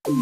Hello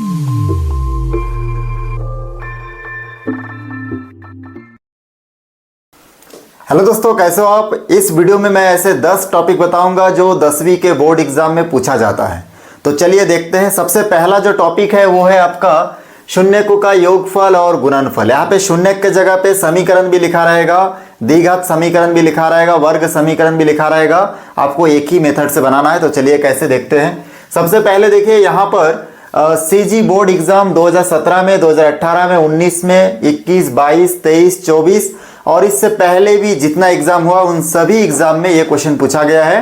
दोस्तों, कैसे हो आप। इस वीडियो में मैं ऐसे 10 टॉपिक बताऊंगा जो 10वीं के बोर्ड एग्जाम में पूछा जाता है। तो चलिए देखते हैं। सबसे पहला जो टॉपिक है वो है आपका शून्यकों का योगफल और गुणनफल। यहाँ पे शून्यक के जगह पे समीकरण भी लिखा रहेगा, द्विघात समीकरण भी लिखा रहेगा, वर्ग समीकरण भी लिखा रहेगा। आपको एक ही मेथड से बनाना है। तो चलिए कैसे देखते हैं। सबसे पहले देखिए यहाँ पर सीजी बोर्ड एग्जाम 2017 में, 2018 में, 19 में, 21, 22, 23, 24 और इससे पहले भी जितना एग्जाम हुआ उन सभी एग्जाम में ये क्वेश्चन पूछा गया है।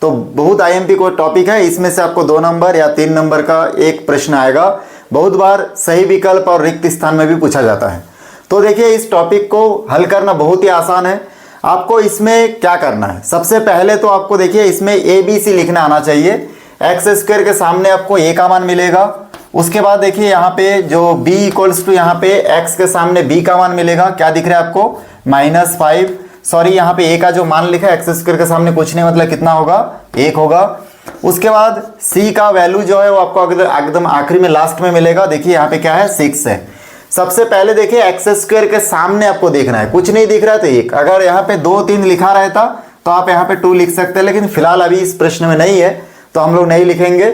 तो बहुत आईएमपी को टॉपिक है। इसमें से आपको 2 नंबर या 3 नंबर का एक प्रश्न आएगा। बहुत बार सही विकल्प और रिक्त स्थान में भी पूछा जाता है। तो देखिए इस टॉपिक को हल करना बहुत ही आसान है। आपको इसमें क्या करना है, सबसे पहले तो आपको देखिए इसमें ABC लिखना आना चाहिए। एक्स स्क्वायर के सामने आपको a का मान मिलेगा। उसके बाद देखिए यहाँ पे जो b इक्वल्स टू यहाँ पे x के सामने b का मान मिलेगा। क्या दिख रहा है आपको, -5। सॉरी, यहाँ पे a का जो मान लिखा है एक्स स्क्वायर के सामने कुछ नहीं, मतलब कितना होगा, 1 होगा। उसके बाद c का वैल्यू जो है वो आपको एकदम आखिरी में लास्ट में मिलेगा। देखिए यहाँ पे क्या है, 6 है। सबसे पहले देखिए एक्स स्क्वायर के सामने आपको देखना है, कुछ नहीं दिख रहा है तो 1। अगर यहाँ पे 2, 3 लिखा रहता तो आप यहाँ पे 2 लिख सकते हैं, लेकिन फिलहाल अभी इस प्रश्न में नहीं है तो हम लोग नहीं लिखेंगे।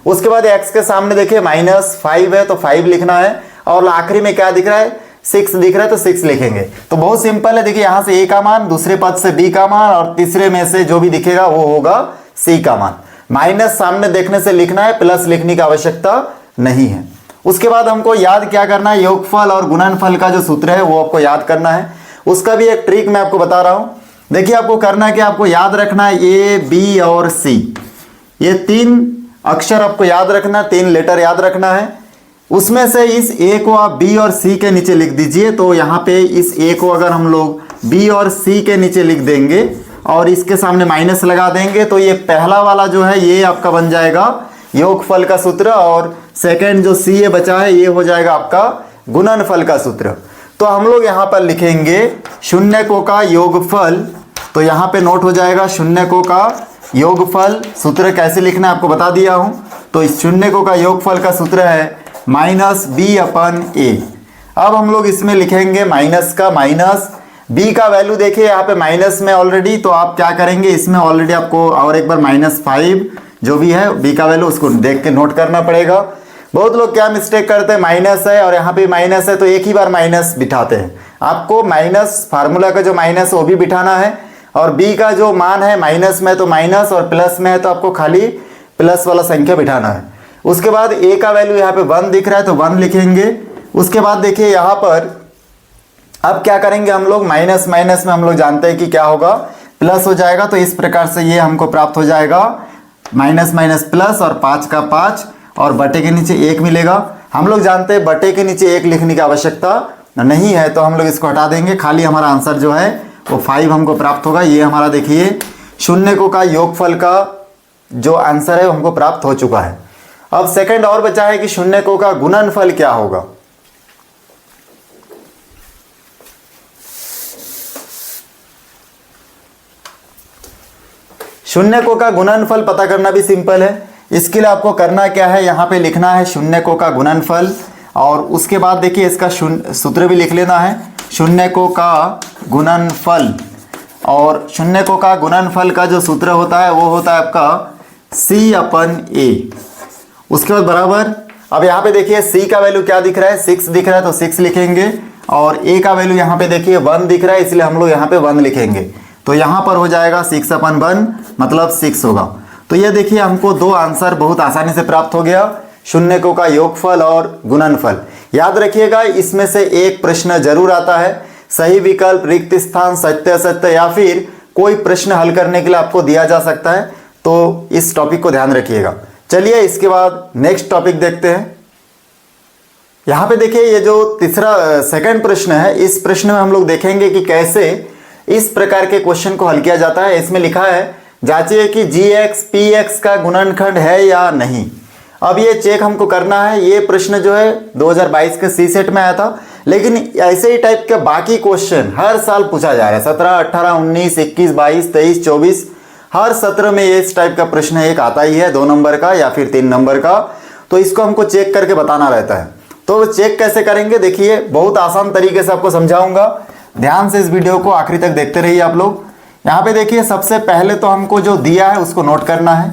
उसके बाद x के सामने देखिए -5 है तो 5 लिखना है। और आखिरी में क्या दिख रहा है, 6 दिख रहा है तो 6 लिखेंगे। तो बहुत सिंपल है। देखिए यहाँ से a का मान, दूसरे पद से b का मान और तीसरे में से जो भी दिखेगा वो होगा c का मान। माइनस सामने देखने से लिखना है, प्लस लिखने की आवश्यकता नहीं है। उसके बाद हमको याद क्या करना है, योगफल और गुणनफल का जो सूत्र है वो आपको याद करना है। उसका भी एक ट्रिक मैं आपको बता रहा हूँ। देखिए आपको करना है कि आपको याद रखना है a, b और c, ये 3 अक्षर आपको याद रखना, 3 लेटर याद रखना है। उसमें से इस a को आप b और c के नीचे लिख दीजिए। तो यहाँ पे इस a को अगर हम लोग b और c के नीचे लिख देंगे और इसके सामने माइनस लगा देंगे तो ये पहला वाला जो है ये आपका बन जाएगा योगफल का सूत्र, और सेकंड जो c बचा है ये हो जाएगा आपका गुणनफल का सूत्र। तो हम लोग यहाँ पर लिखेंगे शून्यकों का योगफल। तो यहाँ पे नोट हो जाएगा शून्यकों का योगफल। सूत्र कैसे लिखना है आपको बता दिया हूं। तो इस शून्यकों का योगफल का सूत्र है -b/a। अब हम लोग इसमें लिखेंगे माइनस का माइनस, b का वैल्यू देखिए यहाँ पे माइनस में ऑलरेडी, तो आप क्या करेंगे इसमें ऑलरेडी आपको और एक बार -5 जो भी है b का वैल्यू उसको देख के नोट करना पड़ेगा। बहुत लोग क्या मिस्टेक करते हैं, माइनस है और यहाँ पे माइनस है तो एक ही बार माइनस बिठाते हैं। आपको माइनस फार्मूला का जो माइनस है वो भी बिठाना है, और b का जो मान है माइनस में तो माइनस और प्लस में है तो आपको खाली प्लस वाला संख्या बिठाना है। उसके बाद a का वैल्यू यहाँ पे 1 दिख रहा है तो 1 लिखेंगे। उसके बाद देखिए यहाँ पर अब क्या करेंगे हम लोग, माइनस माइनस में हम लोग जानते हैं कि क्या होगा, प्लस हो जाएगा। तो इस प्रकार से ये हमको प्राप्त हो जाएगा माइनस माइनस प्लस और 5 का 5 और बटे के नीचे 1 मिलेगा। हम लोग जानते हैं बटे के नीचे 1 लिखने की आवश्यकता नहीं है तो हम लोग इसको हटा देंगे। खाली हमारा आंसर जो है वो 5 हमको प्राप्त होगा। ये हमारा देखिए शून्यकों का योगफल का जो आंसर है हमको प्राप्त हो चुका है। अब सेकंड और बचा है कि शून्यकों का गुणनफल क्या होगा। शून्यकों का गुणनफल पता करना भी सिंपल है। इसके लिए आपको करना क्या है, यहाँ पे लिखना है शून्यकों का गुणनफल और उसके बाद देखिए इसका सूत्र भी लिख लेना है, शून्यकों का गुणनफल। और शून्यकों का गुणनफल का जो सूत्र होता है वो होता है आपका c/a। उसके बाद बराबर, अब यहाँ पे देखिए c का वैल्यू क्या दिख रहा है, 6 दिख रहा है तो 6 लिखेंगे, और a का वैल्यू यहाँ पे देखिए 1 दिख रहा है इसलिए हम लोग यहाँ पे 1 लिखेंगे। तो यहाँ पर हो जाएगा 6/1 मतलब 6 होगा। तो ये देखिए हमको 2 आंसर बहुत आसानी से प्राप्त हो गया, शून्यकों का योगफल और गुणनफल। याद रखिएगा इसमें से एक प्रश्न जरूर आता है, सही विकल्प, रिक्त स्थान, सत्य असत्य या फिर कोई प्रश्न हल करने के लिए आपको दिया जा सकता है। तो इस टॉपिक को ध्यान रखिएगा। चलिए इसके बाद नेक्स्ट टॉपिक देखते हैं। यहाँ पे देखिए ये जो तीसरा सेकंड प्रश्न है, इस प्रश्न में हम लोग देखेंगे कि कैसे इस प्रकार के क्वेश्चन को हल किया जाता है। इसमें लिखा है जांचिए कि gx px का गुणनखंड है या नहीं। अब ये चेक हमको करना है। ये प्रश्न जो है 2022 के सी सेट में आया था, लेकिन ऐसे ही टाइप के बाकी क्वेश्चन हर साल पूछा जा रहा है। 17, 18, 19, 21, 22, 23, 24 हर सत्र में ये इस टाइप का प्रश्न एक आता ही है, 2 नंबर का या फिर 3 नंबर का। तो इसको हमको चेक करके बताना रहता है। तो चेक कैसे करेंगे, देखिए बहुत आसान तरीके से आपको समझाऊंगा, ध्यान से इस वीडियो को आखिरी तक देखते रहिए आप लोग। यहाँ पे देखिए सबसे पहले तो हमको जो दिया है उसको नोट करना है।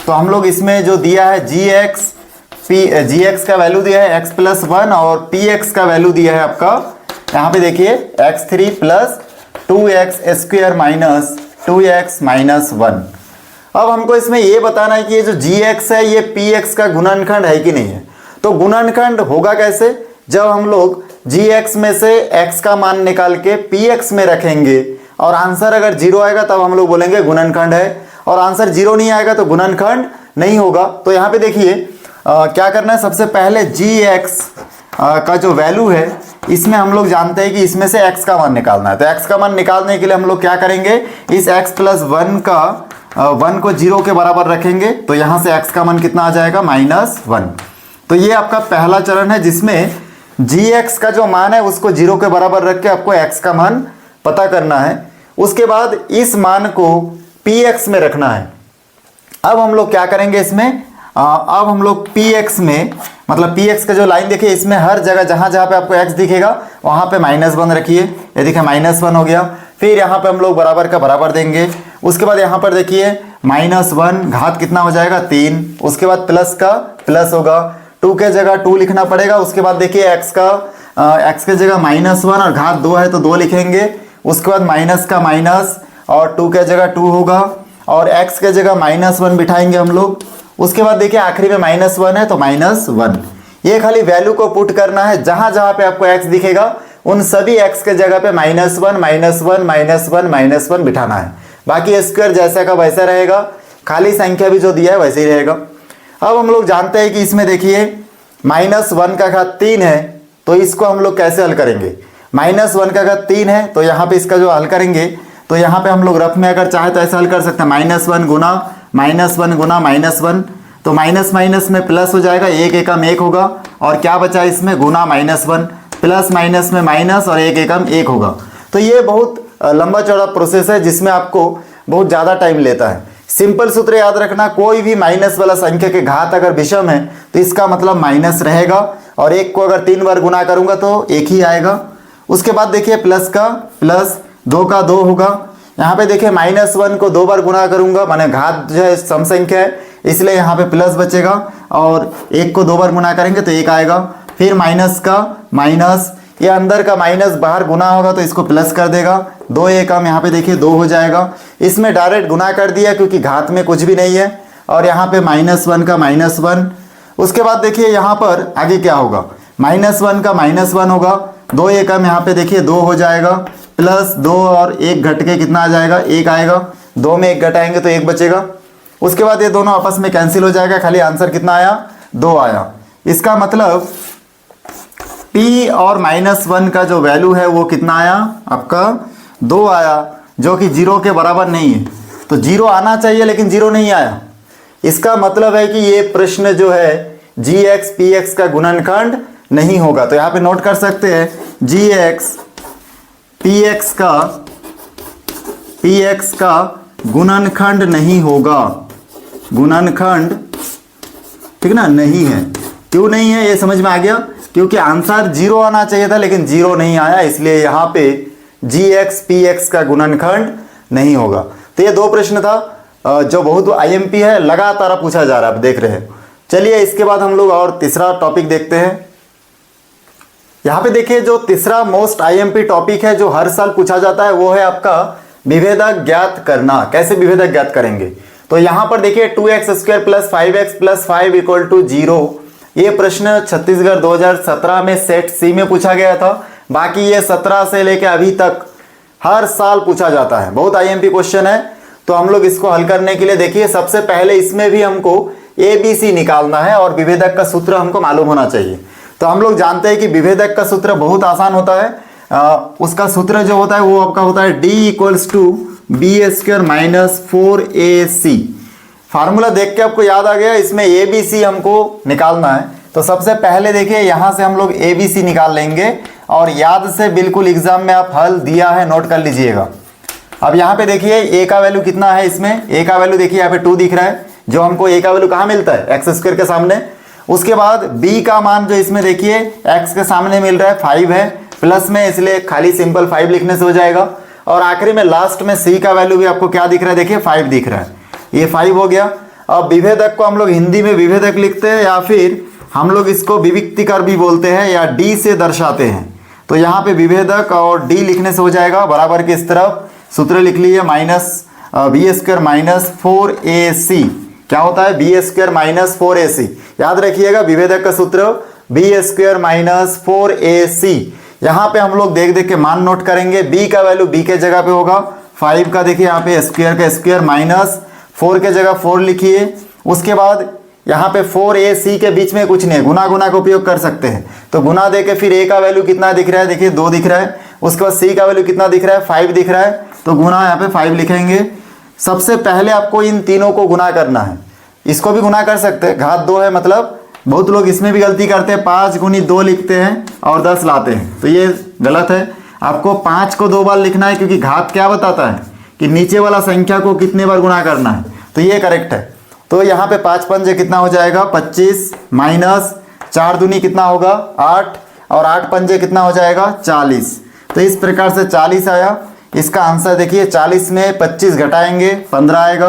तो हम लोग इसमें जो दिया है जी एक्स का वैल्यू दिया है x+1 और पी एक्स का वैल्यू दिया है आपका, यहाँ पे देखिए x3 plus 2x² minus 2x minus 1। अब हमको इसमें ये बताना है कि ये जो gx है ये px का गुणनखंड है कि नहीं है। तो गुणनखंड होगा कैसे, जब हम लोग gx में से x का मान निकाल के px में रखेंगे और आंसर अगर 0 आएगा तब हम लोग बोलेंगे गुणनखंड है, और आंसर 0 नहीं आएगा तो गुणनखंड नहीं होगा। तो यहाँ पे देखिए क्या करना है, सबसे पहले gx का जो वैल्यू है इसमें हम लोग जानते हैं कि इसमें से x का मान निकालना है। तो x का मान निकालने के लिए हम लोग क्या करेंगे, इस x+1 का 1 को 0 के बराबर रखेंगे। तो यहाँ से x का मान कितना आ जाएगा, -1। तो ये आपका पहला चरण है जिसमें gx का जो मान है उसको 0 के बराबर रख के आपको x का मान पता करना है। उसके बाद इस मान को px में रखना है। अब हम लोग क्या करेंगे इसमें, अब हम लोग px में, मतलब px का जो लाइन देखिए इसमें हर जगह जहाँ जहाँ पे आपको x दिखेगा वहाँ पे -1 रखिए। ये देखिए -1 हो गया। फिर यहाँ पे हम लोग बराबर का बराबर देंगे। उसके बाद यहाँ पर देखिए -1 घात कितना हो जाएगा, 3। उसके बाद प्लस का प्लस होगा, 2 के जगह 2 लिखना पड़ेगा। उसके बाद देखिए x के जगह -1 और घात 2 है तो 2 लिखेंगे। उसके बाद माइनस का माइनस और 2 के जगह 2 होगा और x के जगह -1 बिठाएंगे हम लोग। उसके बाद देखिए आखिरी में -1 है तो -1। ये खाली वैल्यू को पुट करना है, जहां जहां पे आपको x दिखेगा उन सभी x के जगह पे -1 -1 -1 बिठाना है। बाकी स्क्वायर जैसा का वैसा रहेगा, खाली संख्या भी जो दिया है वैसे ही रहेगा। अब हम लोग जानते हैं कि इसमें देखिए -1 का घात 3 है, तो इसको हम लोग कैसे हल करेंगे। -1 का घात 3 है तो यहाँ पे इसका जो हल करेंगे तो यहाँ पे हम लोग रफ में अगर चाहे तो ऐसा हल कर सकते हैं, -1 गुना -1 तो माइनस माइनस में प्लस हो जाएगा, 1 एकम 1 होगा और क्या बचा इसमें, गुना -1 प्लस माइनस में माइनस और 1 एकम 1 होगा। तो ये बहुत लंबा चौड़ा प्रोसेस है जिसमें आपको बहुत ज़्यादा टाइम लेता है। सिंपल सूत्र याद रखना, कोई भी माइनस वाला संख्या के घात अगर विषम है तो इसका मतलब माइनस रहेगा, और 1 को अगर 3 बार गुना करूंगा तो 1 ही आएगा। उसके बाद देखिए प्लस का प्लस, 2 का 2 होगा। यहाँ पे देखिए -1 को 2 बार गुना करूंगा, माने घात जो है सम संख्या है इसलिए यहाँ पे प्लस बचेगा, और 1 को 2 बार गुना करेंगे तो 1 आएगा। फिर माइनस का माइनस, ये अंदर का माइनस बाहर गुना होगा तो इसको प्लस कर देगा, 2 एकम यहाँ पे देखिए 2 हो जाएगा। इसमें डायरेक्ट गुना कर दिया क्योंकि घात में कुछ भी नहीं है, और यहाँ पे -1 का -1। उसके बाद देखिए यहाँ पर आगे क्या होगा, -1 का -1 होगा, 2 एकम यहाँ पे देखिए 2 हो जाएगा, प्लस 2 और 1 घट के कितना आ जाएगा, 1 आएगा। 2 में 1 घटाएंगे तो 1 बचेगा। उसके बाद ये दोनों आपस में कैंसिल हो जाएगा, खाली आंसर कितना आया, 2 आया। इसका मतलब p और -1 का जो वैल्यू है वो कितना आया आपका, 2 आया, जो कि 0 के बराबर नहीं है। तो 0 आना चाहिए लेकिन 0 नहीं आया। इसका मतलब है कि ये प्रश्न जो है gx px का गुणनखंड नहीं होगा। तो यहाँ पे नोट कर सकते हैं gx px का गुणनखंड नहीं होगा, गुणनखंड, ठीक ना, नहीं है। क्यों नहीं है ये समझ में आ गया, क्योंकि आंसर 0 आना चाहिए था लेकिन 0 नहीं आया, इसलिए यहाँ पे gx px का गुणनखंड नहीं होगा। तो ये 2 प्रश्न था जो बहुत आईएमपी है, लगातार पूछा जा रहा है, आप देख रहे हैं। चलिए इसके बाद हम लोग और तीसरा टॉपिक देखते हैं। यहाँ पे देखिए जो तीसरा मोस्ट आईएमपी टॉपिक है जो हर साल पूछा जाता है वो है आपका विभेदक ज्ञात करना। कैसे विभेदक ज्ञात करेंगे, तो यहाँ पर देखिए 2x² + 5x + 5 = 0। ये प्रश्न छत्तीसगढ़ 2017 में सेट सी में पूछा गया था। बाकी ये 17 से लेकर अभी तक हर साल पूछा जाता है, बहुत आईएमपी क्वेश्चन है। तो हम लोग इसको हल करने के लिए देखिए सबसे पहले इसमें भी हमको ABC निकालना है और विभेदक का सूत्र हमको मालूम होना चाहिए। तो हम लोग जानते हैं कि विभेदक का सूत्र बहुत आसान होता है। उसका सूत्र जो होता है वो आपका होता है D = b² - 4ac। फार्मूला देख के आपको याद आ गया, इसमें ABC हमको निकालना है। तो सबसे पहले देखिए यहाँ से हम लोग ABC निकाल लेंगे, और याद से बिल्कुल एग्जाम में आप हल दिया है नोट कर लीजिएगा। अब यहाँ पे देखिए a का वैल्यू कितना है, इसमें a का वैल्यू देखिए यहाँ पे 2 दिख रहा है, जो हमको a का वैल्यू कहाँ मिलता है, x² के सामने। उसके बाद b का मान जो इसमें देखिए x के सामने मिल रहा है 5 है, प्लस में, इसलिए खाली सिंपल 5 लिखने से हो जाएगा। और आखिरी में लास्ट में c का वैल्यू भी आपको क्या दिख रहा है, देखिए 5 दिख रहा है, ये 5 हो गया। अब विभेदक को हम लोग हिंदी में विभेदक लिखते हैं या फिर हम लोग इसको विविक्तिकर भी बोलते हैं या d से दर्शाते हैं। तो यहाँ पे विभेदक और d लिखने से हो जाएगा, बराबर के इस तरफ सूत्र लिख लीजिए, minus B square minus 4ac, क्या होता है बी स्क्वायर माइनस 4ac, याद रखिएगा विभेदक का सूत्र बी स्क्वायर माइनस 4ac। यहाँ पे हम लोग देख देख के मान नोट करेंगे, b का वैल्यू b के जगह पे होगा 5 का, देखिए यहाँ पे स्क्वायर का स्क्वायर माइनस 4 के जगह 4 लिखिए। उसके बाद यहाँ पे 4ac के बीच में कुछ नहीं है, गुना गुना का उपयोग कर सकते हैं, तो गुना दे के फिर a का वैल्यू कितना दिख रहा है, देखिए 2 दिख रहा है। उसके बाद c का वैल्यू कितना दिख रहा है, 5 दिख रहा है, तो गुना यहाँ पे 5 लिखेंगे। सबसे पहले आपको इन तीनों को गुना करना है, इसको भी गुना कर सकते हैं, घात 2 है, मतलब बहुत लोग इसमें भी गलती करते हैं, 5 गुनी 2 लिखते हैं और 10 लाते हैं, तो ये गलत है। आपको 5 को 2 बार लिखना है, क्योंकि घात क्या बताता है कि नीचे वाला संख्या को कितने बार गुना करना है, तो ये करेक्ट है। तो यहाँ पे 5 पंजे कितना हो जाएगा 25, माइनस 4 दूनी कितना होगा 8, और 8 पंजे कितना हो जाएगा 40। तो इस प्रकार से 40 आया। इसका आंसर देखिए 40 में 25 घटाएंगे 15 आएगा।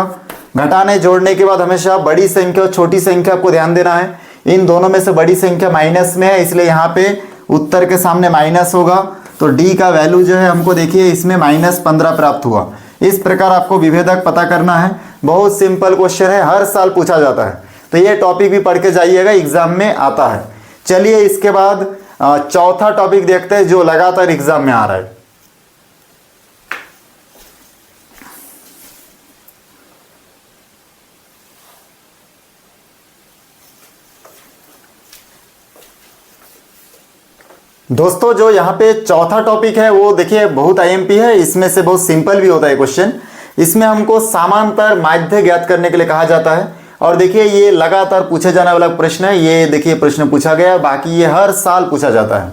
घटाने जोड़ने के बाद हमेशा बड़ी संख्या और छोटी संख्या को ध्यान देना है। इन दोनों में से बड़ी संख्या माइनस में है, इसलिए यहाँ पे उत्तर के सामने माइनस होगा। तो डी का वैल्यू जो है हमको देखिए इसमें -15 प्राप्त हुआ। इस प्रकार आपको विभेदक पता करना है। बहुत सिंपल क्वेश्चन है, हर साल पूछा जाता है, तो ये टॉपिक भी पढ़ के जाइएगा, एग्जाम में आता है। चलिए इसके बाद चौथा टॉपिक देखते हैं जो लगातार एग्जाम में आ रहा है। दोस्तों जो यहाँ पे चौथा टॉपिक है वो देखिए बहुत आईएमपी है, इसमें से बहुत सिंपल भी होता है क्वेश्चन। इसमें हमको समांतर माध्य ज्ञात करने के लिए कहा जाता है, और देखिए ये लगातार पूछे जाने वाला प्रश्न है। ये देखिए प्रश्न पूछा गया, बाकी ये हर साल पूछा जाता है।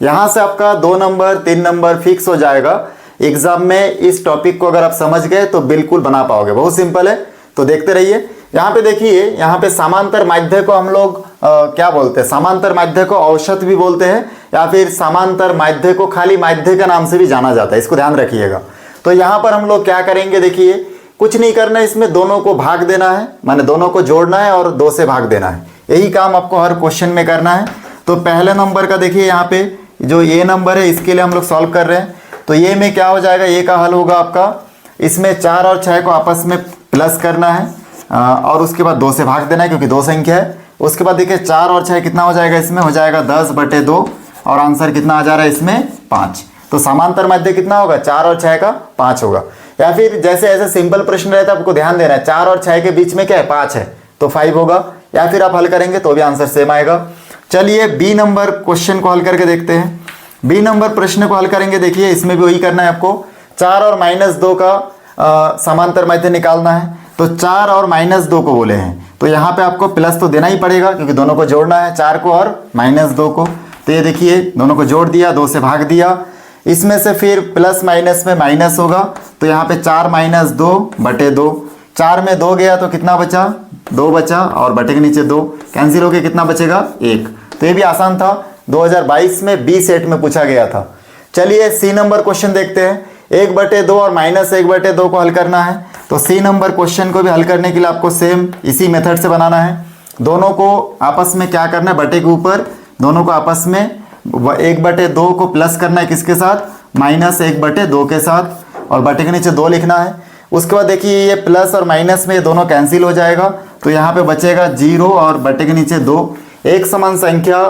यहाँ से आपका 2 नंबर 3 नंबर फिक्स हो जाएगा एग्जाम में। इस टॉपिक को अगर आप समझ गए तो बिल्कुल बना पाओगे, बहुत सिंपल है, तो देखते रहिए। यहाँ पे देखिए, यहाँ पे समांतर माध्य को हम लोग क्या बोलते हैं, समांतर माध्य को औसत भी बोलते हैं, या फिर समांतर माध्य को खाली माध्य के नाम से भी जाना जाता है, इसको ध्यान रखिएगा। तो यहाँ पर हम लोग क्या करेंगे, देखिए कुछ नहीं करना है, इसमें दोनों को भाग देना है, माने दोनों को जोड़ना है और 2 से भाग देना है। यही काम आपको हर क्वेश्चन में करना है। तो पहले नंबर का देखिए यहाँ पे जो ये नंबर है इसके लिए हम लोग सॉल्व कर रहे हैं। तो ये में क्या हो जाएगा, ये का हल होगा आपका, इसमें 4 और 6 को आपस में प्लस करना है और उसके बाद 2 से भाग देना है क्योंकि 2 संख्या है। उसके बाद देखिए 4 और 6 कितना हो जाएगा, इसमें हो जाएगा 10/2 और आंसर कितना आ जा रहा है इसमें 5। तो समांतर माध्य कितना होगा, 4 और 6 का 5 होगा। या फिर जैसे ऐसे सिंपल प्रश्न रहता है आपको ध्यान देना है, 4 और 6 के बीच में क्या है 5 है तो 5 होगा, या फिर आप हल करेंगे तो भी आंसर सेम आएगा। चलिए बी नंबर क्वेश्चन को हल करके देखते हैं। बी नंबर प्रश्न को हल करेंगे, देखिए इसमें भी वही करना है आपको, 4 और -2 का समांतर माध्य निकालना है। तो 4 और -2 को बोले हैं, तो यहाँ पे आपको प्लस तो देना ही पड़ेगा क्योंकि दोनों को जोड़ना है, 4 को और -2 को। तो ये देखिए दोनों को जोड़ दिया, 2 से भाग दिया, इसमें से फिर प्लस माइनस में माइनस होगा, तो यहाँ पे 4 - 2/2, 4 में 2 गया तो कितना बचा, 2 बचा, और बटे के नीचे 2 कैंसिल हो गया, कितना बचेगा 1। तो ये भी आसान था, 2022 में बी सेट में पूछा गया था। चलिए सी नंबर क्वेश्चन देखते हैं। 1/2 और -1/2 को हल करना है। तो सी नंबर क्वेश्चन को भी हल करने के लिए आपको सेम इसी मेथड से बनाना है। दोनों को आपस में क्या करना है, बटे के ऊपर दोनों को आपस में 1/2 को प्लस करना है, किसके साथ, -1/2 के साथ, और बटे के नीचे 2 लिखना है। उसके बाद देखिए ये प्लस और माइनस में ये दोनों कैंसिल हो जाएगा, तो यहाँ पे बचेगा 0 और बटे के नीचे 2। एक समान संख्या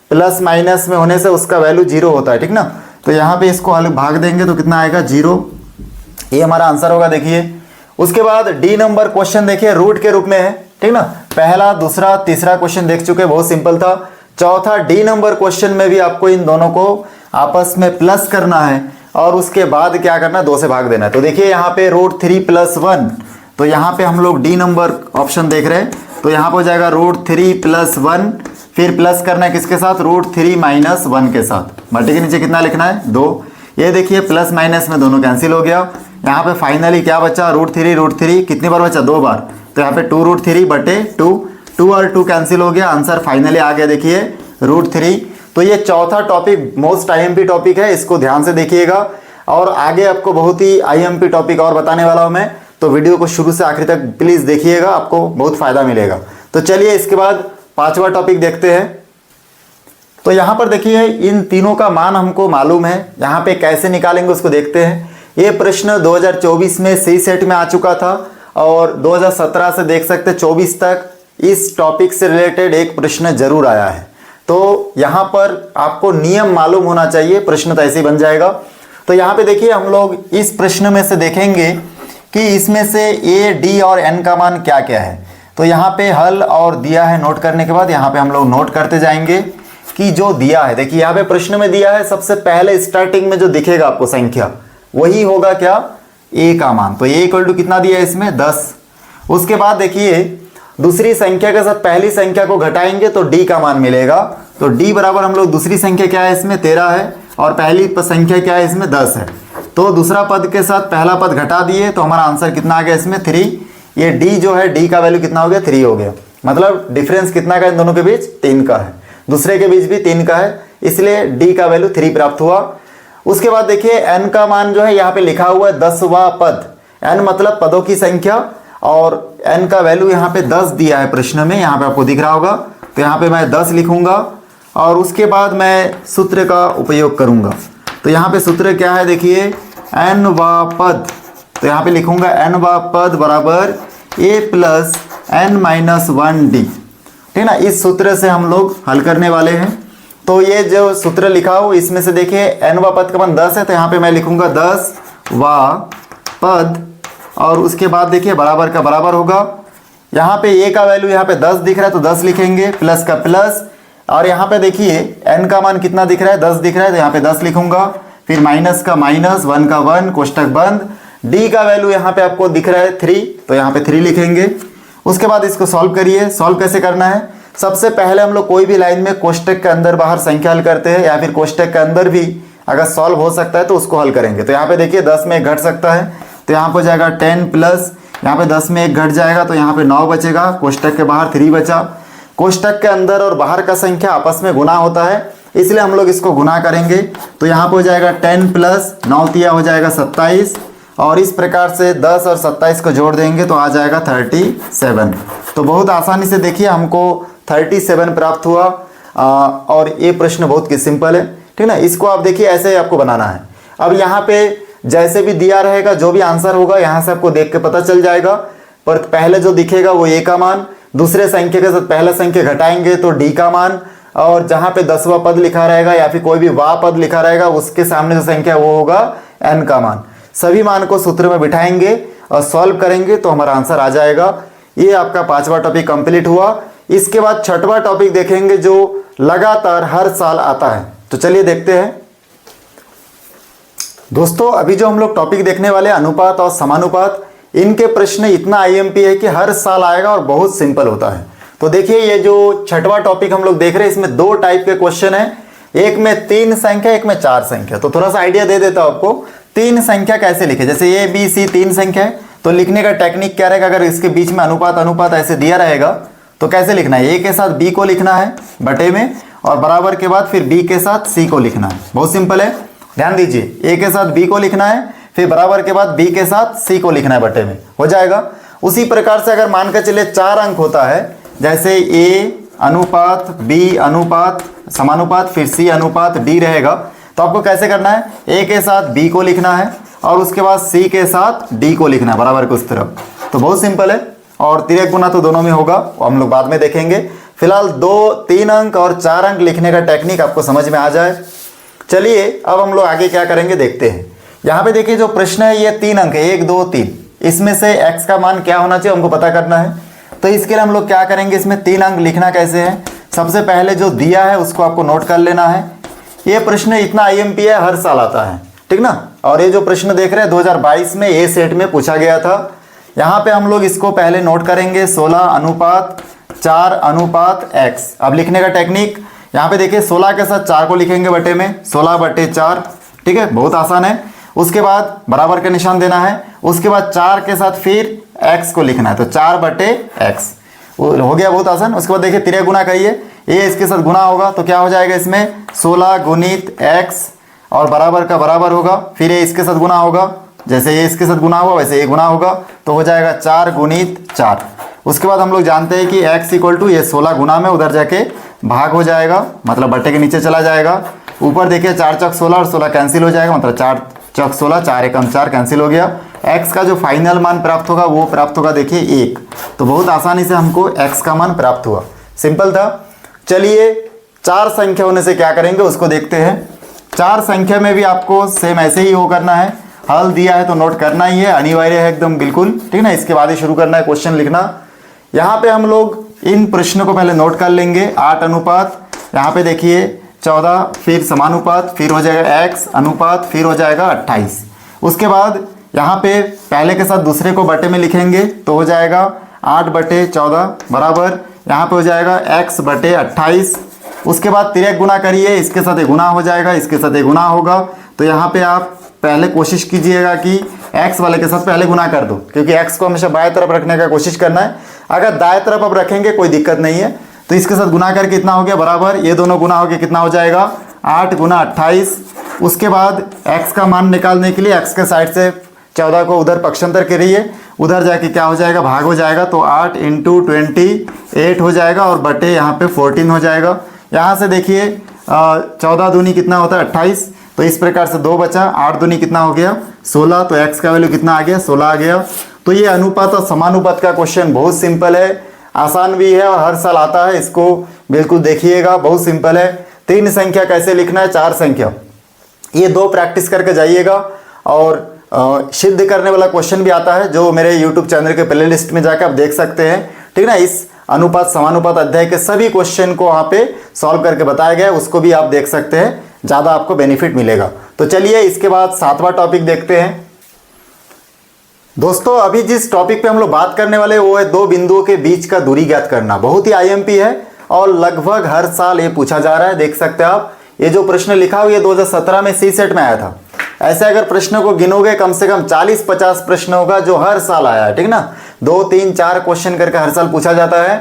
प्लस माइनस में होने से उसका वैल्यू 0 होता है, ठीक ना। तो यहाँ पे इसको अलग भाग देंगे तो कितना आएगा 0, ये हमारा आंसर होगा। देखिए उसके बाद डी नंबर क्वेश्चन देखिए रूट के रूप में है, ठीक ना। पहला, दूसरा, तीसरा क्वेश्चन देख चुके, बहुत सिंपल था। चौथा डी नंबर क्वेश्चन में भी आपको इन दोनों को आपस में प्लस करना है और उसके बाद क्या करना है, 2 से भाग देना है। तो देखिए यहाँ पे √3 + 1, तो यहाँ पे हम लोग डी नंबर ऑप्शन देख रहे हैं, तो यहाँ पे हो जाएगा √3 + 1, फिर प्लस करना है किसके साथ, √3 - 1 के साथ। बटे के नीचे कितना लिखना है 2। ये देखिए प्लस माइनस में दोनों कैंसिल हो गया। यहाँ पे फाइनली क्या बचा, √3 कितनी बार बचा, 2 बार, तो यहाँ पे 2√3/2 2 और 2 कैंसिल हो गया, आंसर फाइनली आ गया देखिए √3। तो ये चौथा टॉपिक मोस्ट आईएमपी टॉपिक है, इसको ध्यान से देखिएगा। और आगे आपको बहुत ही आईएमपी टॉपिक और बताने वाला हूँ मैं, तो वीडियो को शुरू से आखिर तक प्लीज़ देखिएगा, आपको बहुत फ़ायदा मिलेगा। तो चलिए इसके बाद 5वां टॉपिक देखते हैं। तो यहाँ पर देखिए इन तीनों का मान हमको मालूम है, यहाँ पे कैसे निकालेंगे उसको देखते हैं। ये प्रश्न 2024 में सी सेट में आ चुका था और 2017 से देख सकते 24 तक इस टॉपिक से रिलेटेड एक प्रश्न जरूर आया है। तो यहाँ पर आपको नियम मालूम होना चाहिए, प्रश्न तो ऐसे ही बन जाएगा। तो यहाँ पे देखिए हम लोग इस प्रश्न में से देखेंगे कि इसमें से ए, डी और एन का मान क्या क्या है। तो यहाँ पे हल और दिया है, नोट करने के बाद यहाँ पे हम लोग नोट करते जाएंगे कि जो दिया है, देखिए यहाँ पे प्रश्न में दिया है सबसे पहले स्टार्टिंग में जो दिखेगा आपको संख्या वही होगा क्या, ए का मान। तो ए इक्वल टू कितना दिया है इसमें 10। उसके बाद देखिए दूसरी संख्या के साथ पहली संख्या को घटाएंगे तो डी का मान मिलेगा। तो डी बराबर हम लोग दूसरी संख्या क्या है इसमें 13 है और पहली संख्या क्या है इसमें 10 है। तो दूसरा पद के साथ पहला पद घटा दिए तो हमारा आंसर कितना आ गया इसमें 3। ये डी जो है डी का वैल्यू कितना हो गया 3 हो गया, मतलब डिफरेंस कितना का इन दोनों के बीच 3 का है, दूसरे के बीच भी 3 का है, इसलिए डी का वैल्यू 3 प्राप्त हुआ। उसके बाद देखिए एन का मान जो है यहाँ पे लिखा हुआ है 10वां पद, एन मतलब पदों की संख्या और एन का वैल्यू यहाँ पे 10 दिया है प्रश्न में, यहाँ पे आपको दिख रहा होगा। तो यहाँ पे मैं 10 लिखूंगा और उसके बाद मैं सूत्र का उपयोग करूंगा। तो यहाँ पे सूत्र क्या है देखिए एन वा पद, तो यहाँ पे लिखूंगा एन वा पद बराबर ए प्लस एन माइनस 1d, ठीक ना। इस सूत्र से हम लोग हल करने वाले हैं। तो ये जो सूत्र लिखा हो इसमें से देखिए एन वा पद का मान 10 है, तो यहाँ पे मैं लिखूंगा 10 वा पद और उसके बाद देखिए बराबर का बराबर होगा। यहाँ पे ए का वैल्यू यहाँ पे 10 दिख रहा है तो 10 लिखेंगे, प्लस का प्लस, और यहाँ पे देखिए एन का मान कितना दिख रहा है 10 दिख रहा है तो यहाँ पे 10 लिखूंगा, फिर माइनस का माइनस, 1 का 1, कोष्टक बंद। डी का वैल्यू यहाँ पे आपको दिख रहा है 3, तो यहाँ पे 3 लिखेंगे। उसके बाद इसको सॉल्व करिए। सॉल्व कैसे करना है, सबसे पहले हम लोग कोई भी लाइन में कोष्टक के अंदर बाहर संख्या हल करते हैं या फिर कोष्टक के अंदर भी अगर सॉल्व हो सकता है तो उसको हल करेंगे। तो यहाँ पे देखिए 10 में 1 घट सकता है, तो यहाँ पर जाएगा 10 प्लस, यहाँ पे 10 में 1 घट जाएगा तो यहाँ पे 9 बचेगा, कोष्टक के बाहर 3 बचा। कोष्टक के अंदर और बाहर का संख्या आपस में गुना होता है, इसलिए हम लोग इसको गुना करेंगे। तो यहाँ पर हो जाएगा 10 प्लस 9 तिया हो जाएगा 27, और इस प्रकार से 10 और 27 को जोड़ देंगे तो आ जाएगा 37। तो बहुत आसानी से देखिए हमको 37 प्राप्त हुआ। और ये प्रश्न बहुत ही सिंपल है, ठीक ना। इसको आप देखिए ऐसे ही आपको बनाना है। अब यहाँ पे जैसे भी दिया रहेगा जो भी आंसर होगा यहाँ से आपको देख के पता चल जाएगा, पर पहले जो दिखेगा वो ए का मान, दूसरे संख्या के साथ पहला संख्या घटाएंगे तो डी का मान, और जहाँ पे 10वां पद लिखा रहेगा या फिर कोई भी वा पद लिखा रहेगा उसके सामने जो संख्या वो होगा एन का मान। सभी मान को सूत्र में बिठाएंगे और सॉल्व करेंगे तो हमारा आंसर आ जाएगा। ये आपका 5वां टॉपिक कंप्लीट हुआ। इसके बाद 6वां टॉपिक देखेंगे जो लगातार हर साल आता है। तो चलिए देखते हैं दोस्तों। अभी जो हम लोग टॉपिक देखने वाले अनुपात और समानुपात, इनके प्रश्न इतना आईएमपी है कि हर साल आएगा और बहुत सिंपल होता है। तो देखिए ये जो 6वां टॉपिक हम लोग देख रहे हैं इसमें 2 टाइप के क्वेश्चन है, एक में 3 संख्या, एक में 4 संख्या। तो थोड़ा सा आइडिया दे देता हूं आपको, 3 संख्या कैसे लिखे। जैसे ए बी सी 3 संख्या है तो लिखने का टेक्निक क्या रहेगा, अगर इसके बीच में अनुपात अनुपात ऐसे दिया रहेगा तो कैसे लिखना है, ए के साथ बी को लिखना है बटे में और बराबर के बाद फिर बी के साथ सी को लिखना है। बहुत सिंपल है, ध्यान दीजिए, ए के साथ बी को लिखना है फिर बराबर के बाद बी के साथ सी को लिखना है बटे में, हो जाएगा। उसी प्रकार से अगर मान कर चलिए 4 अंक होता है, जैसे ए अनुपात बी अनुपात समानुपात फिर सी अनुपात डी रहेगा, तो आपको कैसे करना है, ए के साथ बी को लिखना है और उसके बाद सी के साथ डी को लिखना है बराबर के उस तरफ। तो बहुत सिंपल है और तिर्यक गुना तो दोनों में होगा, हम लोग बाद में देखेंगे। फिलहाल 2, 3 अंक और 4 अंक लिखने का टेक्निक आपको समझ में आ जाए। चलिए अब हम लोग आगे क्या करेंगे देखते हैं। यहाँ पे देखिए जो प्रश्न है ये 3 अंक है, 1 2 3, इसमें से x का मान क्या होना चाहिए हमको पता करना है। तो इसके लिए हम लोग क्या करेंगे, इसमें 3 अंक लिखना कैसे है, सबसे पहले जो दिया है उसको आपको नोट कर लेना है। ये प्रश्न इतना आईएमपी है, हर साल आता है, ठीक ना। और ये जो प्रश्न देख रहे हैं 2022 में ए सेट में पूछा गया था। यहाँ पे हम लोग इसको पहले नोट करेंगे 16 अनुपात 4 अनुपात x। अब लिखने का टेक्निक यहाँ पे देखिए 16 के साथ 4 को लिखेंगे बटे में, 16 बटे 4, ठीक है, बहुत आसान है। उसके बाद बराबर का निशान देना है, उसके बाद 4 के साथ फिर x को लिखना है, तो 4 बटे x। वो हो गया बहुत आसान। उसके बाद देखिए तिर्यक गुना करिए, ए इसके साथ गुना होगा तो क्या हो जाएगा इसमें 16 गुणित x और बराबर का बराबर होगा, फिर ए इसके साथ गुना होगा, जैसे ए इसके साथ गुना हुआ वैसे ए गुना होगा तो हो जाएगा 4 गुणित 4। उसके बाद हम लोग जानते हैं कि x इक्वल टू ये 16 गुना में उधर जाके भाग हो जाएगा, मतलब बट्टे के नीचे चला जाएगा। ऊपर देखिए 4 चौक 16 और 16 कैंसिल हो जाएगा, मतलब 4 चौक 16, 4 एकम 4 कैंसिल हो गया। x का जो फाइनल मान प्राप्त होगा वो प्राप्त होगा देखिए 1। तो बहुत आसानी से हमको x का मान प्राप्त हुआ, सिंपल था। चलिए 4 संख्या होने से क्या करेंगे उसको देखते हैं। 4 संख्या में भी आपको सेम ऐसे ही वो करना है, हल दिया है तो नोट करना ही है, अनिवार्य है एकदम बिल्कुल, ठीक ना। इसके बाद ही शुरू करना है क्वेश्चन लिखना। यहाँ पे हम लोग इन प्रश्नों को पहले नोट कर लेंगे। 8 अनुपात, यहाँ पे देखिए 14, फिर समानुपात, फिर हो जाएगा x अनुपात, फिर हो जाएगा 28। उसके बाद यहाँ पे पहले के साथ दूसरे को बटे में लिखेंगे तो हो जाएगा 8/14 बराबर यहाँ पे हो जाएगा x/28। उसके बाद तिर्यक गुना करिए, इसके साथ एक गुना हो जाएगा, इसके साथ एक गुना होगा। तो यहाँ पे आप पहले कोशिश कीजिएगा कि x वाले के साथ पहले गुना कर दो, क्योंकि x को हमेशा बाएं तरफ रखने का कोशिश करना है। अगर दाएं तरफ आप रखेंगे कोई दिक्कत नहीं है। तो इसके साथ गुना करके कितना हो गया बराबर, ये दोनों गुना हो गया कितना हो जाएगा 8 गुना 28। उसके बाद x का मान निकालने के लिए x के साइड से 14 को उधर पक्षांतर करिए, उधर जाके क्या हो जाएगा भाग हो जाएगा, तो 8 इंटू 28 हो जाएगा और बटे यहाँ पे 14 हो जाएगा। यहाँ से देखिए 14 दूनी कितना होता है 28, तो इस प्रकार से 2 बचा, 8 दूनी कितना हो गया 16, तो x का वैल्यू कितना आ गया 16 आ गया। तो ये अनुपात और समानुपात का क्वेश्चन बहुत सिंपल है, आसान भी है और हर साल आता है, इसको बिल्कुल देखिएगा, बहुत सिंपल है। 3 संख्या कैसे लिखना है, 4 संख्या, ये 2 प्रैक्टिस करके जाइएगा। और सिद्ध करने वाला क्वेश्चन भी आता है जो मेरे YouTube चैनल के प्ले लिस्ट में जाकर आप देख सकते हैं, ठीक ना। इस अनुपात समानुपात अध्याय के सभी क्वेश्चन को वहाँ पे सॉल्व करके बताया गया है, उसको भी आप देख सकते हैं, ज़्यादा आपको बेनिफिट मिलेगा। तो चलिए इसके बाद 7वां टॉपिक देखते हैं। दोस्तों अभी जिस टॉपिक पे हम लोग बात करने वाले वो है 2 बिंदुओं के बीच का दूरी ज्ञात करना। बहुत ही IMP है और लगभग हर साल ये पूछा जा रहा है, देख सकते हैं आप। ये जो प्रश्न लिखा हुआ ये 2017 में C सेट में आया था। ऐसे अगर प्रश्नों को गिनोगे कम से कम 40-50 प्रश्न होगा जो हर साल आया है, ठीक ना। 2, 3, 4 क्वेश्चन करके हर साल पूछा जाता है।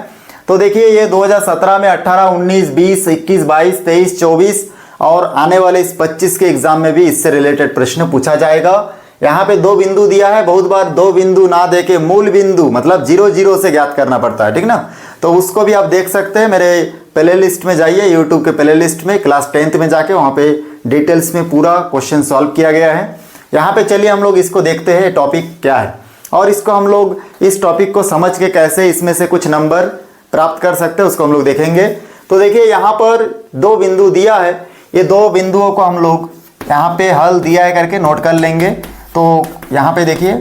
तो देखिए ये 2017 में 18, 19, 20, 21, 22, 23, 24 और आने वाले इस 25 के एग्जाम में भी इससे रिलेटेड प्रश्न पूछा जाएगा। यहाँ पे 2 बिंदु दिया है, बहुत बार 2 बिंदु ना दे के मूल बिंदु मतलब 0, 0 से ज्ञात करना पड़ता है, ठीक ना। तो उसको भी आप देख सकते हैं, मेरे प्ले लिस्ट में जाइए, यूट्यूब के प्ले लिस्ट में क्लास 10th में जाके वहाँ पे डिटेल्स में पूरा क्वेश्चन सॉल्व किया गया है। यहाँ पे चलिए हम लोग इसको देखते हैं टॉपिक क्या है और इसको हम लोग इस टॉपिक को समझ के कैसे इसमें से कुछ नंबर प्राप्त कर सकते हैं उसको हम लोग देखेंगे। तो देखिए यहाँ पर 2 बिंदु दिया है, ये 2 बिंदुओं को हम लोग यहाँ पे हल दिया है करके नोट कर लेंगे। तो यहाँ पे देखिए,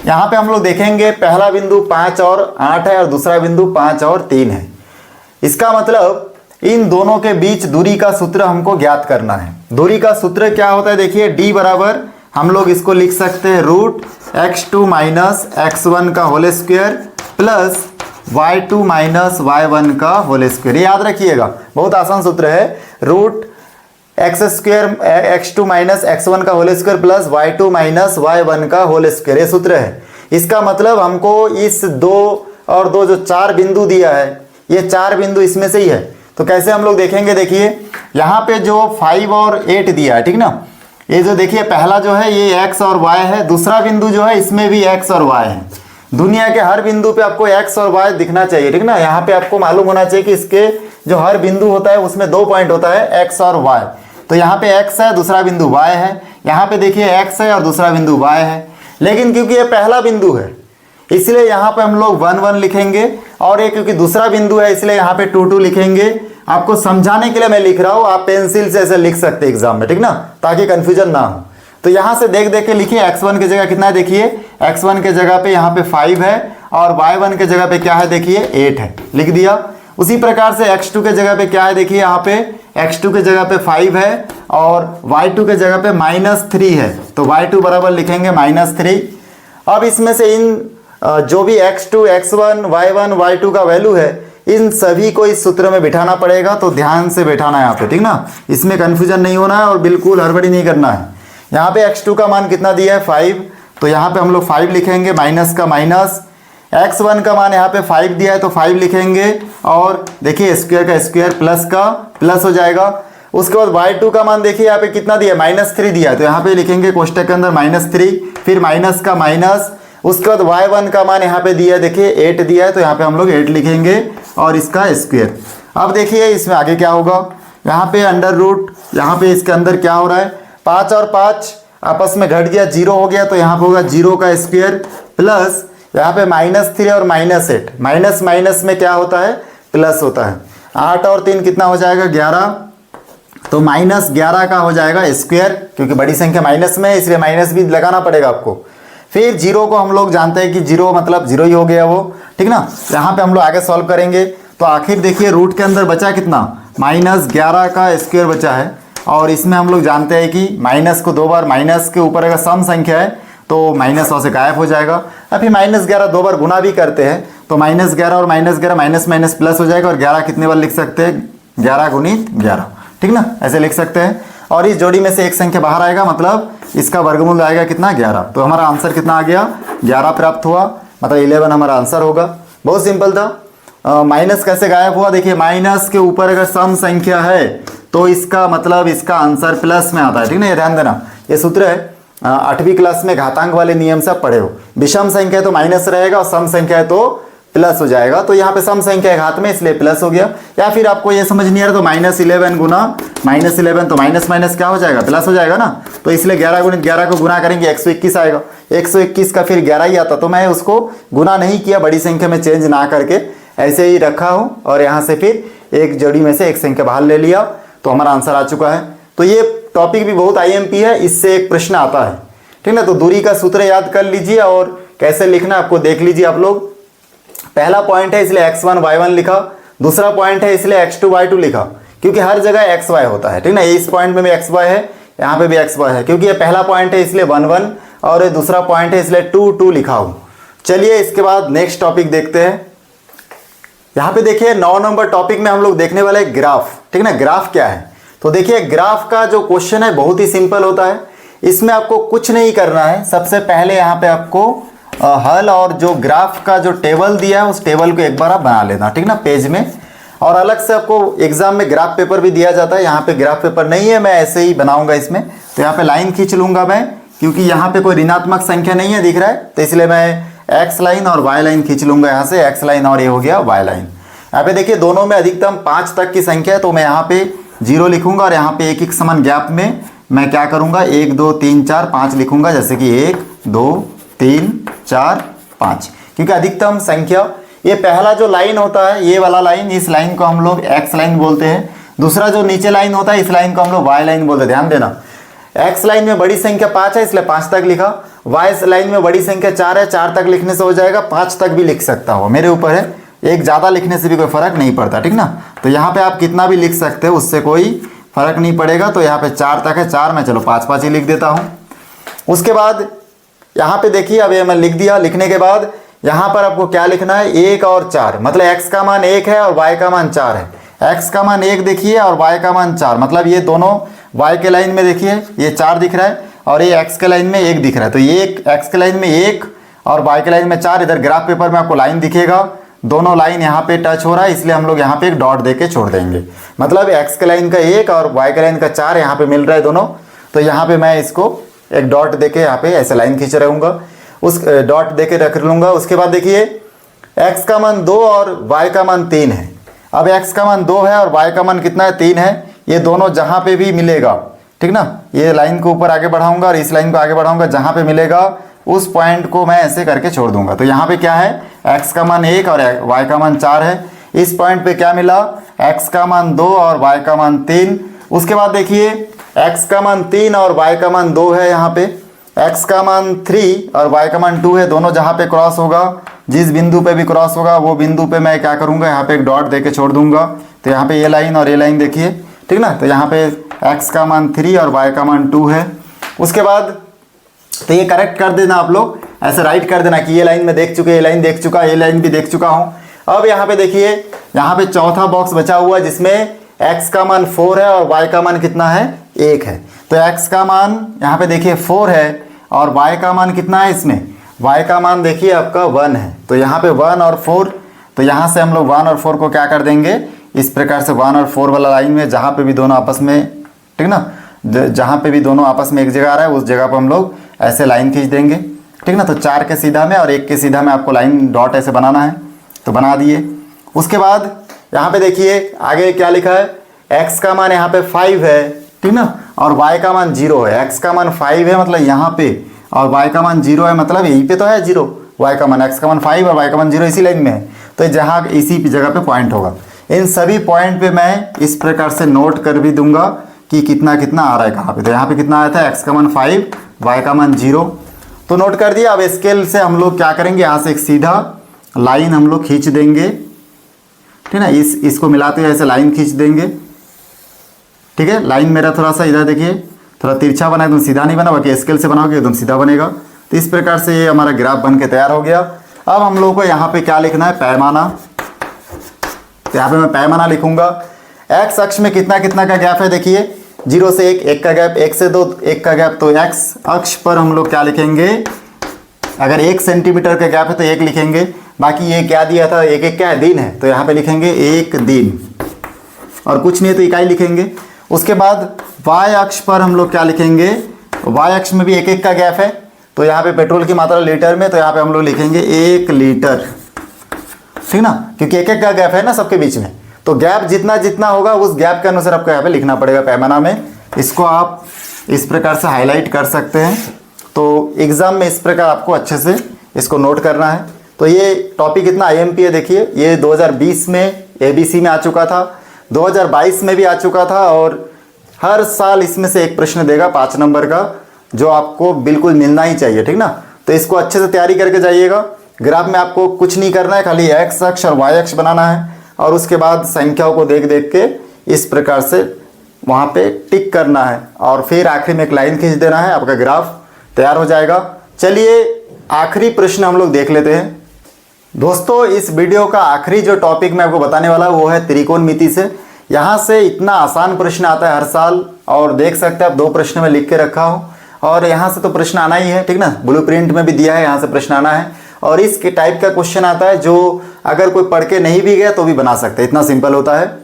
यहाँ पे हम लोग देखेंगे पहला बिंदु 5 और 8 है और दूसरा बिंदु 5 और 3 है। इसका मतलब इन दोनों के बीच दूरी का सूत्र हमको ज्ञात करना है। दूरी का सूत्र क्या होता है देखिए, d बराबर हम लोग इसको लिख सकते हैं √x2 - x1 का whole square plus y2 - y1 का होल स्क्वायर। याद रखिएगा बहुत आसान सूत्र है, x2 - x1 का whole square plus y2 - y1 का होल स्क्वायर, ये सूत्र है। इसका मतलब हमको इस 2 और 2 जो 4 बिंदु दिया है, ये 4 बिंदु इसमें से ही है। तो कैसे हम लोग देखेंगे, देखिए यहाँ पे जो 5 और 8 दिया है, ठीक ना। ये जो देखिए पहला जो है ये x और y है, दूसरा बिंदु जो है इसमें भी x और y है। दुनिया के हर बिंदु पे आपको x और y दिखना चाहिए, ठीक ना। यहाँ पे आपको मालूम होना चाहिए कि इसके जो हर बिंदु होता है उसमें 2 पॉइंट होता है x और y। तो यहाँ पे x है, दूसरा बिंदु y है, यहाँ पे देखिए x है और दूसरा बिंदु y है। लेकिन क्योंकि ये पहला बिंदु है इसलिए यहाँ पे हम लोग 1, 1 लिखेंगे और ये क्योंकि दूसरा बिंदु है इसलिए यहाँ पे 2, 2 लिखेंगे। आपको समझाने के लिए मैं लिख रहा हूँ, आप पेंसिल से ऐसे लिख सकते हैं एग्जाम में, ठीक ना, ताकि कंफ्यूजन ना हो। तो यहाँ से देख देख के लिखिए, x1 की जगह कितना है देखिए, x1 के जगह पे यहाँ पे 5 है और y1 के जगह पे क्या है देखिए 8 है, लिख दिया। उसी प्रकार से x2 के जगह पे क्या है देखिए, यहाँ पे x2 के जगह पे 5 है और y2 के जगह पे -3 है, तो y2 बराबर लिखेंगे -3। अब इसमें से इन जो भी x2, x1, y1, y2 का वैल्यू है इन सभी को इस सूत्र में बिठाना पड़ेगा। तो ध्यान से बैठाना है यहाँ पे, ठीक ना, इसमें कंफ्यूजन नहीं होना है और बिल्कुल हड़बड़ी नहीं करना है। यहाँ पे x2 का मान कितना दिया है 5, तो यहाँ पे हम लोग 5 लिखेंगे, माइनस का माइनस, x1 का मान यहाँ पे 5 दिया है तो 5 लिखेंगे, और देखिए स्क्वायर का स्क्वायर प्लस का प्लस हो जाएगा। उसके बाद y2 का मान देखिए यहाँ पे कितना दिया है, -3 दिया है, तो यहाँ पे लिखेंगे कोष्टक के अंदर -3, फिर माइनस का माइनस। उसके बाद y1 का मान यहाँ पे दिया है, देखिए 8 दिया है, तो यहाँ पे हम लोग 8 लिखेंगे और इसका स्क्वायर। अब देखिए इसमें आगे क्या होगा, यहाँ पे अंडर रूट, यहाँ पे इसके अंदर क्या हो रहा है, 5 और 5 आपस में घट गया, 0 हो गया, तो यहाँ पे होगा 0 का स्क्वायर प्लस यहाँ पे -3 और -8, माइनस माइनस में क्या होता है, प्लस होता है। 8 और 3 कितना हो जाएगा, 11, तो -11 का हो जाएगा स्क्वायर, क्योंकि बड़ी संख्या माइनस में है इसलिए माइनस भी लगाना पड़ेगा आपको। फिर 0 को हम लोग जानते हैं कि 0 मतलब 0 ही हो गया वो, ठीक ना। यहाँ पे हम लोग आगे सॉल्व करेंगे, तो आखिर देखिए रूट के अंदर बचा कितना, -11 का स्क्वायर बचा है, और इसमें हम लोग जानते हैं कि माइनस को 2 बार, माइनस के ऊपर अगर सम संख्या है तो माइनस वहाँ से गायब हो जाएगा। अब फिर -11 2 बार गुना भी करते हैं तो -11 और -11 माइनस माइनस प्लस हो जाएगा, और 11 कितने बार लिख सकते हैं, 11 गुणित 11, ठीक ना, ऐसे लिख सकते हैं। और इस जोड़ी में से एक संख्या बाहर आएगा, मतलब इसका वर्गमूल आएगा कितना, 11, तो हमारा आंसर कितना आ गया, 11 प्राप्त हुआ, मतलब 11 हमारा आंसर होगा। बहुत सिंपल था। माइनस कैसे गायब हुआ, देखिए माइनस के ऊपर अगर सम संख्या है तो इसका मतलब इसका आंसर प्लस में आता है, ठीक ना, ये ध्यान देना, ये सूत्र है 8वीं क्लास में घातांक वाले नियम से आप पढ़े हो। विषम संख्या है तो माइनस रहेगा और सम संख्या है तो प्लस हो जाएगा, तो यहाँ पे सम संख्या है घात में इसलिए प्लस हो गया। या फिर आपको ये समझ नहीं आ रहा तो -11 गुना -11, तो माइनस माइनस क्या हो जाएगा, प्लस हो जाएगा ना, तो इसलिए 11 गुणित 11 को गुना करेंगे 121 आएगा, 121 का फिर 11 ही आता, तो मैं उसको गुना नहीं किया, बड़ी संख्या में चेंज ना करके ऐसे ही रखा हूँ, और यहाँ से फिर एक जोड़ी में से एक संख्या बाहर ले लिया, तो हमारा आंसर आ चुका है। तो ये टॉपिक भी बहुत IMP है, इससे एक प्रश्न आता है, ठीक ना। तो दूरी का सूत्र याद कर लीजिए और कैसे लिखना आपको देख लीजिए आप लोग। पहला पॉइंट है इसलिए x1 y1 लिखा, दूसरा पॉइंट है इसलिए x2 y2 लिखा, क्योंकि हर जगह xy होता है, ठीक ना। इस पॉइंट में भी xy है, यहाँ पे भी xy है, क्योंकि ये पहला पॉइंट है इसलिए 1 1 और ये दूसरा पॉइंट है इसलिए 2 2 लिखा हूँ। चलिए इसके बाद नेक्स्ट टॉपिक देखते हैं। यहाँ पे देखिए 9 नंबर टॉपिक में हम लोग देखने वाले ग्राफ, ठीक ना। ग्राफ क्या है, तो देखिए ग्राफ का जो क्वेश्चन है बहुत ही सिंपल होता है। इसमें आपको कुछ नहीं करना है, सबसे पहले यहाँ पे आपको हल और जो ग्राफ का जो टेबल दिया है उस टेबल को एक बार आप बना लेना, ठीक ना, पेज में। और अलग से आपको एग्जाम में ग्राफ पेपर भी दिया जाता है, यहाँ पे ग्राफ पेपर नहीं है, मैं ऐसे ही बनाऊंगा इसमें। तो यहाँ पे लाइन खींच लूंगा मैं, क्योंकि यहाँ पे कोई ऋणात्मक संख्या नहीं है दिख रहा है, तो इसलिए मैं एक्स लाइन और वाई लाइन खींच लूंगा यहाँ से, एक्स लाइन और ये हो गया वाई लाइन। यहाँ पे देखिए दोनों में अधिकतम 5 तक की संख्या है, तो मैं यहाँ पे 0 लिखूंगा, और यहाँ पे एक एक समान गैप में मैं क्या करूंगा, 1 2 3 4 5 लिखूंगा, जैसे कि 1 2 3 4 5, क्योंकि अधिकतम संख्या। ये पहला जो लाइन होता है ये वाला लाइन, इस लाइन को हम लोग एक्स लाइन बोलते हैं। दूसरा जो नीचे लाइन होता है इस लाइन को हम लोग वाई लाइन बोलते हैं। ध्यान देना, एक्स लाइन में बड़ी संख्या 5 है इसलिए 5 तक लिखा, वाई लाइन में बड़ी संख्या 4 है, 4 तक लिखने से हो जाएगा, 5 तक भी लिख सकता हो, मेरे ऊपर है, एक ज़्यादा लिखने से भी कोई फर्क नहीं पड़ता, ठीक ना। तो यहाँ पे आप कितना भी लिख सकते हो, उससे कोई फर्क नहीं पड़ेगा। तो यहाँ पे 4 तक है, 4 में चलो 5 5 ही लिख देता हूँ। उसके बाद यहाँ पे देखिए अब ये मैं लिख दिया, लिखने के बाद यहाँ पर आपको क्या लिखना है, 1 और 4, मतलब x का मान 1 है और y का मान 4 है। x का मान 1 देखिए और y का मान 4, मतलब ये दोनों y के लाइन में देखिए ये 4 दिख रहा है और ये x के लाइन में 1 दिख रहा है, तो ये x के लाइन में 1 और y के लाइन में 4। इधर ग्राफ पेपर में आपको लाइन दिखेगा, दोनों लाइन यहाँ पे टच हो रहा है, इसलिए हम लोग यहाँ पे एक डॉट दे के छोड़ देंगे, मतलब x के लाइन का 1 और y के लाइन का 4 यहाँ पे मिल रहा है दोनों। तो यहाँ पे मैं इसको एक डॉट दे के यहाँ पे ऐसे लाइन खींच रहूँगा, उस डॉट दे के रख लूँगा। उसके बाद देखिए x का मान 2 और y का मान 3 है। अब x का मान 2 है और y का मान कितना है, 3 है, ये दोनों जहाँ पे भी मिलेगा, ठीक ना, ये लाइन को ऊपर आगे बढ़ाऊंगा और इस लाइन को आगे बढ़ाऊंगा, जहाँ पे मिलेगा उस पॉइंट को मैं ऐसे करके छोड़ दूंगा। तो यहाँ पे क्या है, x का मान 1 और y का मान 4 है। इस पॉइंट पे क्या मिला, x का मान 2 और y का मान 3। उसके बाद देखिए x का मान 3 और y का मान 2 है, यहाँ पे x का मान 3 और y का मान 2 है, दोनों जहाँ पे क्रॉस होगा, जिस बिंदु पे भी क्रॉस होगा वो बिंदु पे मैं क्या करूँगा, यहाँ पे एक डॉट दे के छोड़ दूंगा। तो यहाँ पे ये लाइन और ये लाइन देखिए, ठीक ना, तो यहाँ पे x का मान 3 और y का मान 2 है। उसके बाद तो ये करेक्ट कर देना आप लोग, ऐसे राइट कर देना कि ये लाइन में देख चुके, ये लाइन देख चुका, ये लाइन भी देख चुका हूँ। अब यहाँ पे देखिए, यहाँ पे चौथा बॉक्स बचा हुआ है जिसमें x का मान 4 है और y का मान कितना है, 1 है। तो x का मान यहाँ पे देखिए 4 है और y का मान कितना है, इसमें y का मान देखिए आपका 1 है, तो यहाँ पे 1 और 4, तो यहाँ से हम लोग 1 और 4 को क्या कर देंगे, इस प्रकार से 1 और 4 वाला लाइन में जहाँ पे भी दोनों आपस में, ठीक ना, जहाँ पे भी दोनों आपस में एक जगह आ रहा है उस जगह पर हम लोग ऐसे लाइन खींच देंगे, ठीक ना। तो 4 के सीधा में और 1 के सीधा में आपको लाइन डॉट ऐसे बनाना है, तो बना दिए। उसके बाद यहाँ पे देखिए आगे क्या लिखा है, x का मान यहाँ पे 5 है, ठीक ना, और y का मान 0 है। x का मान 5 है मतलब यहाँ पे, और y का मान 0 है मतलब यहीं पे तो है 0, y का मान, x का मान 5 और y का मान 0 इसी लाइन में है, तो जहाँ इसी जगह पे पॉइंट होगा। इन सभी पॉइंट पे मैं इस प्रकार से नोट कर भी दूंगा कि कितना कितना आ रहा है कहाँ पे। तो यहाँ पे कितना आया था, x का मान 5, y का मान 0, तो नोट कर दिया। अब स्केल से हम लोग क्या करेंगे, यहाँ से एक सीधा लाइन हम लोग खींच देंगे, ठीक ना, इसको मिलाते हुए ऐसे लाइन खींच देंगे, ठीक है। लाइन मेरा थोड़ा सा इधर देखिए थोड़ा तिरछा बना, एकदम सीधा नहीं बना, बाकी स्केल से बनाओगे एकदम सीधा बनेगा। तो इस प्रकार से ये हमारा ग्राफ बन के तैयार हो गया। अब हम लोग को यहाँ पे क्या लिखना है, पैमाना। तो यहाँ पे मैं पैमाना लिखूंगा। एक्स अक्ष में कितना कितना का गैप है, देखिए 0 से 1, 1 का गैप, 1 से 2, 1 का गैप। तो एक्स अक्ष पर हम लोग क्या लिखेंगे, अगर 1 सेंटीमीटर का गैप है तो 1 लिखेंगे, बाकी ये क्या दिया था, 1 1 क्या है, दिन है, तो यहाँ पे लिखेंगे 1 दिन, और कुछ नहीं है तो इकाई लिखेंगे। उसके बाद y अक्ष पर हम लोग क्या लिखेंगे, y अक्ष में भी 1 1 का गैप है, तो यहाँ पे पेट्रोल की मात्रा लीटर में, तो यहाँ पे हम लोग लिखेंगे 1 लीटर, ठीक ना, क्योंकि 1 1 का गैप है ना सबके बीच में, तो गैप जितना जितना होगा उस गैप के अनुसार आपको यहाँ पे लिखना पड़ेगा पैमाना में। इसको आप इस प्रकार से हाईलाइट कर सकते हैं, तो एग्जाम में इस प्रकार आपको अच्छे से इसको नोट करना है। तो ये टॉपिक इतना IMP है, देखिए ये 2020 में ABC में आ चुका था, 2022 में भी आ चुका था, और हर साल इसमें से एक प्रश्न देगा 5 नंबर का, जो आपको बिल्कुल मिलना ही चाहिए, ठीक ना। तो इसको अच्छे से तैयारी करके जाइएगा। ग्राफ में आपको कुछ नहीं करना है, खाली x अक्ष और y अक्ष बनाना है, और उसके बाद संख्याओं को देख देख के इस प्रकार से वहाँ पे टिक करना है, और फिर आखिरी में एक लाइन खींच देना है, आपका ग्राफ तैयार हो जाएगा। चलिए आखिरी प्रश्न हम लोग देख लेते हैं। दोस्तों इस वीडियो का आखिरी जो टॉपिक मैं आपको बताने वाला हूँ वो है त्रिकोणमिति से। यहाँ से इतना आसान प्रश्न आता है हर साल, और देख सकते हैं आप 2 प्रश्न में लिख के रखा हूँ, और यहाँ से तो प्रश्न आना ही है, ठीक ना, ब्लूप्रिंट में भी दिया है, यहाँ से प्रश्न आना है, और इस टाइप का क्वेश्चन आता है जो अगर कोई पढ़ के नहीं भी गया तो भी बना सकते हैं, इतना सिंपल होता है।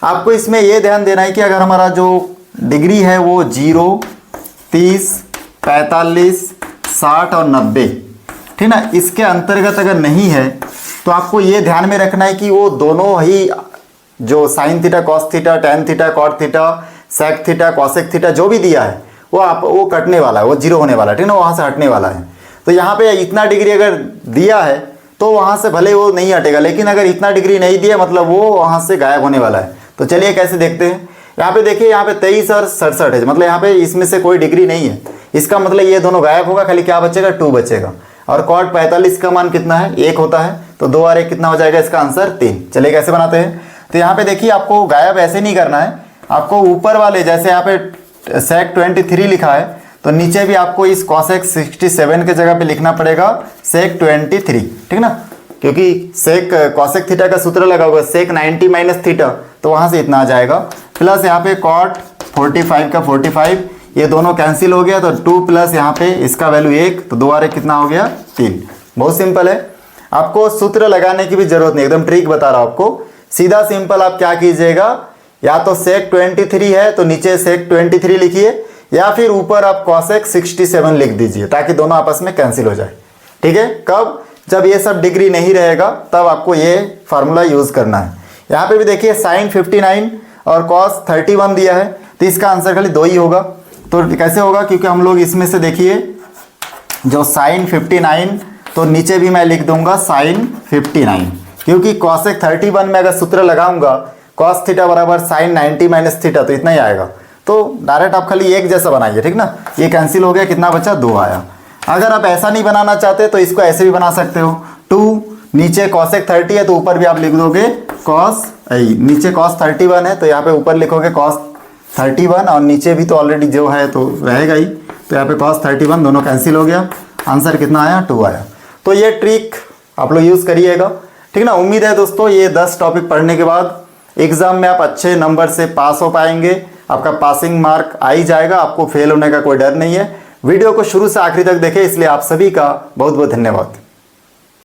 आपको इसमें ये ध्यान देना है कि अगर हमारा जो डिग्री है वो 0, 30, 45, 60 और 90, ठीक ना, इसके अंतर्गत अगर नहीं है तो आपको ये ध्यान में रखना है कि वो दोनों ही जो sine theta, cos theta, tan theta, cot theta, sec theta, cosec theta जो भी दिया है वो कटने वाला है, वो 0 होने वाला है, ठीक ना, वहाँ से हटने वाला है। तो यहाँ पे इतना डिग्री अगर दिया है तो वहाँ से भले वो नहीं हटेगा, लेकिन अगर इतना डिग्री नहीं दिया मतलब वो वहाँ से गायब होने वाला है। तो चलिए कैसे देखते हैं। यहाँ पे देखिए, यहाँ पे 23 और 67 है, मतलब यहाँ पे इसमें से कोई डिग्री नहीं है, इसका मतलब ये दोनों गायब होगा, खाली क्या बचेगा, 2 बचेगा। और कॉट 45 का मान कितना है, 1 होता है, तो 2 और 1 कितना हो जाएगा, इसका आंसर 3। चलिए कैसे बनाते हैं। तो यहाँ पे देखिए आपको गायब ऐसे नहीं करना है, आपको ऊपर वाले जैसे यहाँ पे सेक 23 लिखा है तो नीचे भी आपको इस कॉसेक 67 के जगह पे लिखना पड़ेगा सेक 23, ठीक ना, क्योंकि सेक कॉसेक थीटा का सूत्र लगा होगा सेक 90 माइनस थीटा, तो वहाँ से इतना आ जाएगा। प्लस यहाँ पे कॉट 45 का 45, ये दोनों कैंसिल हो गया, तो 2 प्लस यहाँ पे इसका वैल्यू 1, तो 2 और 1 कितना हो गया, 3। बहुत सिंपल है, आपको सूत्र लगाने की भी जरूरत नहीं, एकदम ट्रिक बता रहा हूँ आपको। सीधा सिंपल आप क्या कीजिएगा, या तो सेक 23 है तो नीचे सेक 23 लिखिए, या फिर ऊपर आप कॉसेक 67 लिख दीजिए, ताकि दोनों आपस में कैंसिल हो जाए, ठीक है। कब, जब ये सब डिग्री नहीं रहेगा तब आपको ये फार्मूला यूज करना है। यहाँ पे भी देखिए साइन 59 और कॉस 31 दिया है, तो इसका आंसर खाली 2 ही होगा। तो कैसे होगा, क्योंकि हम लोग इसमें से देखिए जो साइन 59, तो नीचे भी मैं लिख दूंगा साइन 59, क्योंकि कॉसेक 31 में अगर सूत्र लगाऊंगा कॉस थीटा बराबर साइन 90 माइनस थीटा, तो इतना ही आएगा। तो डायरेक्ट आप खाली एक जैसा बनाइए, ठीक ना, ये कैंसिल हो गया, कितना बचा, 2 आया। अगर आप ऐसा नहीं बनाना चाहते तो इसको ऐसे भी बना सकते हो, 2 नीचे कॉसेक 30 है तो ऊपर भी आप लिख दोगे कॉस, नीचे कॉस 31 है तो यहाँ पे ऊपर लिखोगे कॉस 31, और नीचे भी तो ऑलरेडी जो है तो रहेगा ही, तो यहाँ पे कॉस 31, दोनों कैंसिल हो गया, आंसर कितना आया, 2 आया। तो ये ट्रिक आप लोग यूज़ करिएगा, ठीक ना। उम्मीद है दोस्तों ये 10 टॉपिक पढ़ने के बाद एग्जाम में आप अच्छे नंबर से पास हो पाएंगे, आपका पासिंग मार्क आ ही जाएगा, आपको फेल होने का कोई डर नहीं है। वीडियो को शुरू से आखिरी तक देखें, इसलिए आप सभी का बहुत बहुत धन्यवाद।